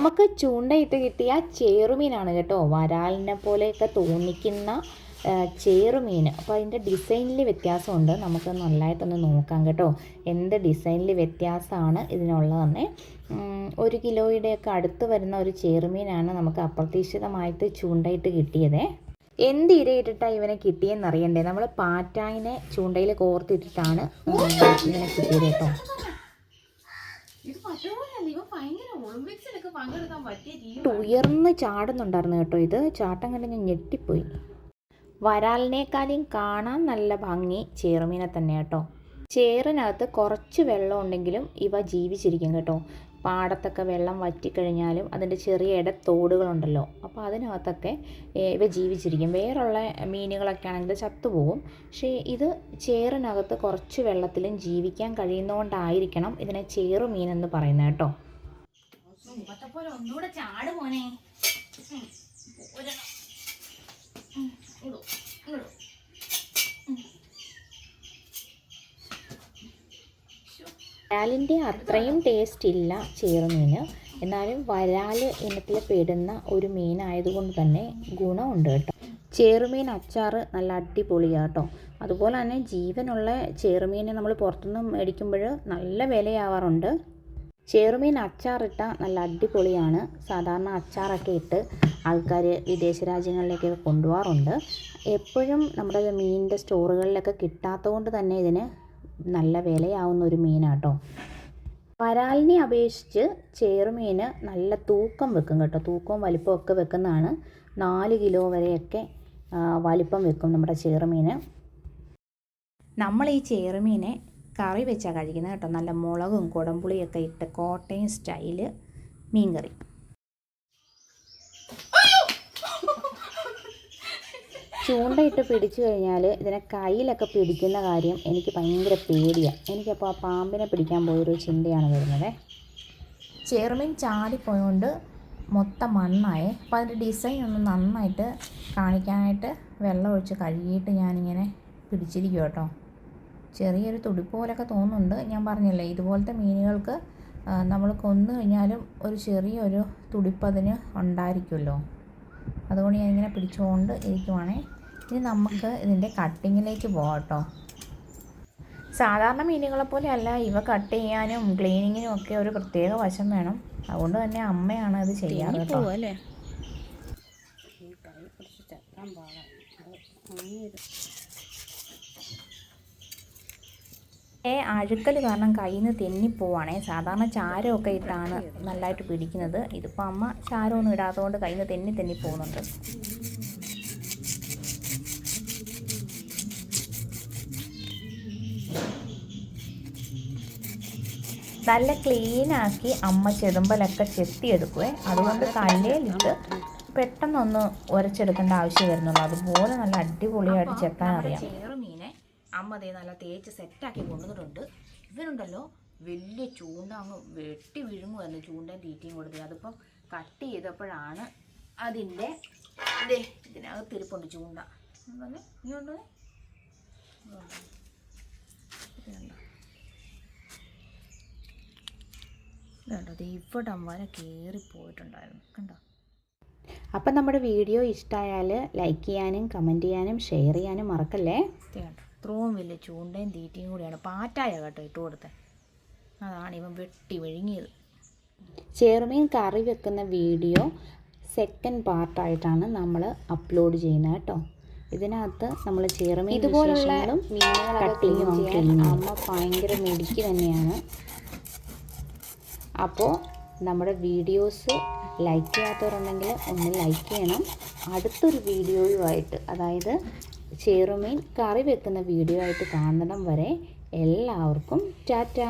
നമുക്ക് ചൂണ്ടയിട്ട് കിട്ടിയ ചേറുമീനാണ് കേട്ടോ. വരാലിനെ പോലെയൊക്കെ തോന്നിക്കുന്ന ചേറുമീൻ. അപ്പോൾ അതിൻ്റെ ഡിസൈനിൽ വ്യത്യാസമുണ്ട്. നമുക്ക് നല്ലതായിട്ടൊന്ന് നോക്കാം കേട്ടോ, എന്ത് ഡിസൈനിൽ വ്യത്യാസമാണ് ഇതിനുള്ളതെന്ന്. 1 കിലോയുടെയൊക്കെ അടുത്ത് വരുന്ന ഒരു ചേറുമീനാണ് നമുക്ക് അപ്രതീക്ഷിതമായിട്ട് ചൂണ്ടയിട്ട് കിട്ടിയത്. എന്ത് ഇരയിട്ടിട്ടാണ് ഇവനെ കിട്ടിയെന്ന് അറിയണ്ടേ. നമ്മൾ പാറ്റായിനെ ചൂണ്ടയിൽ കോർത്തിട്ടിട്ടാണ് ഇവനെ കിട്ടിയത് കേട്ടോ. ഉയർന്ന് ചാടുന്നുണ്ടായിരുന്നു കേട്ടോ. ഇത് ചാട്ടം കണ്ട് ഞാൻ ഞെട്ടിപ്പോയി. വരാലിനേക്കാളും കാണാൻ നല്ല ഭംഗി ചേറുമീനെ തന്നെ കേട്ടോ. ചേറിനകത്ത് കുറച്ച് വെള്ളം ഉണ്ടെങ്കിലും ഇവ ജീവിച്ചിരിക്കും കേട്ടോ. പാടത്തൊക്കെ വെള്ളം വറ്റിക്കഴിഞ്ഞാലും അതിൻ്റെ ചെറിയ ഇടത്തോടുകളുണ്ടല്ലോ, അപ്പോൾ അതിനകത്തൊക്കെ ഇവ ജീവിച്ചിരിക്കും. വേറുള്ള മീനുകളൊക്കെ ആണെങ്കിൽ ചത്തുപോകും. പക്ഷേ ഇത് ചേറിനകത്ത് കുറച്ച് വെള്ളത്തിലും ജീവിക്കാൻ കഴിയുന്നതുകൊണ്ടായിരിക്കണം ഇതിനെ ചേറുമീൻ എന്ന് പറയുന്നത് കേട്ടോ. ഒന്നുകൂടെ ചാട് മോനെ. വരാലിൻ്റെ അത്രയും ടേസ്റ്റ് ഇല്ല ചേറുമീൻ. എന്നാലും വരാൽ ഇനത്തിൽ പെടുന്ന ഒരു മീനായതുകൊണ്ട് തന്നെ ഗുണമുണ്ട് കേട്ടോ. ചേറുമീൻ അച്ചാർ നല്ല അടിപൊളിയാണ് കേട്ടോ. അതുപോലെ തന്നെ ജീവനുള്ള ചേറുമീനെ നമ്മൾ പുറത്തുനിന്ന് മേടിക്കുമ്പോൾ നല്ല വിലയാവാറുണ്ട്. ചേറുമീൻ അച്ചാറിട്ട നല്ല അടിപൊളിയാണ്. സാധാരണ അച്ചാറൊക്കെ ഇട്ട് ആൾക്കാർ വിദേശ രാജ്യങ്ങളിലേക്കൊക്കെ കൊണ്ടുപോകാറുണ്ട്. എപ്പോഴും നമ്മുടെ മീനിൻ്റെ സ്റ്റോറുകളിലൊക്കെ കിട്ടാത്തതുകൊണ്ട് തന്നെ ഇതിന് നല്ല വിലയാവുന്ന ഒരു മീനാട്ടോ. വരാലിനെ അപേക്ഷിച്ച് ചേറുമീൻ നല്ല തൂക്കം വെക്കും കേട്ടോ. തൂക്കവും വലിപ്പവും ഒക്കെ വെക്കുന്നതാണ്. 4 കിലോ വരെയൊക്കെ വലിപ്പം വെക്കും നമ്മുടെ ചേറുമീൻ. നമ്മൾ ഈ ചേറുമീനെ കറി വെച്ചാണ് കഴിക്കുന്നത് കേട്ടോ. നല്ല മുളകും കുടംപുളിയൊക്കെ ഇട്ട് കോട്ടയം സ്റ്റൈല് മീൻ കറി. ചൂണ്ടയിട്ട് പിടിച്ചു കഴിഞ്ഞാൽ ഇതിനെ കയ്യിലൊക്കെ പിടിക്കുന്ന കാര്യം എനിക്ക് ഭയങ്കര പേടിയാണ്. എനിക്കപ്പോൾ ആ പാമ്പിനെ പിടിക്കാൻ പോയൊരു ചിന്തയാണ് വരുന്നത്. ചേറുമീൻ ചാടിപ്പോയതുകൊണ്ട് മൊത്തം മണ്ണായേ. അപ്പോൾ അതിൻ്റെ ഡിസൈൻ ഒന്ന് നന്നായിട്ട് കാണിക്കാനായിട്ട് വെള്ളം ഒഴിച്ച് കഴുകിയിട്ട് ഞാനിങ്ങനെ പിടിച്ചിരിക്കും കേട്ടോ. ചെറിയൊരു തുടിപ്പ് പോലൊക്കെ തോന്നുന്നുണ്ട്. ഞാൻ പറഞ്ഞില്ലേ, ഇതുപോലത്തെ മീനുകൾക്ക് നമ്മൾ കൊന്നു കഴിഞ്ഞാലും ഒരു ചെറിയൊരു തുടിപ്പ് അതിന് ഉണ്ടായിരിക്കുമല്ലോ. അതുകൊണ്ട് ഞാനിങ്ങനെ പിടിച്ചുകൊണ്ട് ഇരിക്കുവാണേ. ഇനി നമുക്ക് ഇതിൻ്റെ കട്ടിങ്ങിലേക്ക് പോകാം കേട്ടോ. സാധാരണ മീനുകളെപ്പോലെ അല്ല, ഇവ കട്ട് ചെയ്യാനും ക്ലീനിങ്ങിനും ഒക്കെ ഒരു പ്രത്യേക വശം വേണം. അതുകൊണ്ട് തന്നെ അമ്മയാണ് അത് ചെയ്യാറ് കേട്ടോ. അഴുക്കൽ കാരണം കയ്യിൽ നിന്ന് തെന്നിപ്പോവാണേ. സാധാരണ ചാരമൊക്കെ ഇട്ടാണ് നല്ലതായിട്ട് പിടിക്കുന്നത്. ഇതിപ്പോൾ അമ്മ ചാരമൊന്നും ഇടാത്തതുകൊണ്ട് കയ്യിൽ നിന്ന് തെന്നി പോകുന്നുണ്ട്. നല്ല ക്ലീനാക്കി അമ്മ ചെതുമ്പലൊക്കെ ചെത്തിയെടുക്കുവേ. അതുകൊണ്ട് കല്ലേലിട്ട് പെട്ടെന്നൊന്ന് ഉരച്ചെടുക്കേണ്ട ആവശ്യം വരുന്നുള്ളൂ. അതുപോലെ നല്ല അടിപൊളിയായിട്ട് ചെത്താൻ അറിയാം. ചേറുമീനെ അമ്മ അതേ നല്ല തേച്ച് സെറ്റാക്കി കൊണ്ടുവന്നിട്ടുണ്ട്. ഇവരുണ്ടല്ലോ വലിയ ചൂണ്ട അങ്ങ് വെട്ടി വിഴുങ്ങുമായിരുന്നു. ചൂണ്ടയും തീറ്റയും കൊടുത്തത്. അതിപ്പം കട്ട് ചെയ്തപ്പോഴാണ് അതിൻ്റെ ഇതിനകത്ത് ഇരിപ്പുണ്ട് ചൂണ്ട. ഇങ്ങോട്ട് കണ്ടോ, ഇവിടം വരെ കയറിപ്പോയിട്ടുണ്ടായിരുന്നു കണ്ടോ. അപ്പം നമ്മുടെ വീഡിയോ ഇഷ്ടമായാൽ ലൈക്ക് ചെയ്യാനും കമൻറ്റ് ചെയ്യാനും ഷെയർ ചെയ്യാനും മറക്കല്ലേ. കേട്ടോ, ഇത്രയും വലിയ ചൂണ്ടയും തീറ്റയും കൂടിയാണ് പാറ്റായ കേട്ടോ ഇട്ട് കൊടുത്തത്. അതാണ് ഇവൻ വെട്ടി വിഴുങ്ങിയത്. ചേറുമീൻ കറി വെക്കുന്ന വീഡിയോ സെക്കൻഡ് പാർട്ടായിട്ടാണ് നമ്മൾ അപ്ലോഡ് ചെയ്യുന്നത് കേട്ടോ. ഇതിനകത്ത് നമ്മൾ ചേറുമീൻ ഇതുപോലുള്ള കട്ടിങ്ങും ചെയ്യാൻ അമ്മ ഭയങ്കര മിടുക്കി തന്നെയാണ്. അപ്പോൾ നമ്മുടെ വീഡിയോസ് ലൈക്ക് ചെയ്യാത്തവരുണ്ടെങ്കിൽ ഒന്ന് ലൈക്ക് ചെയ്യണം. അടുത്തൊരു വീഡിയോയുമായിട്ട്, അതായത് ചേറുമീൻ കറി വെക്കുന്ന വീഡിയോ ആയിട്ട് കാണുന്നിടം വരെ എല്ലാവർക്കും ടാറ്റാ.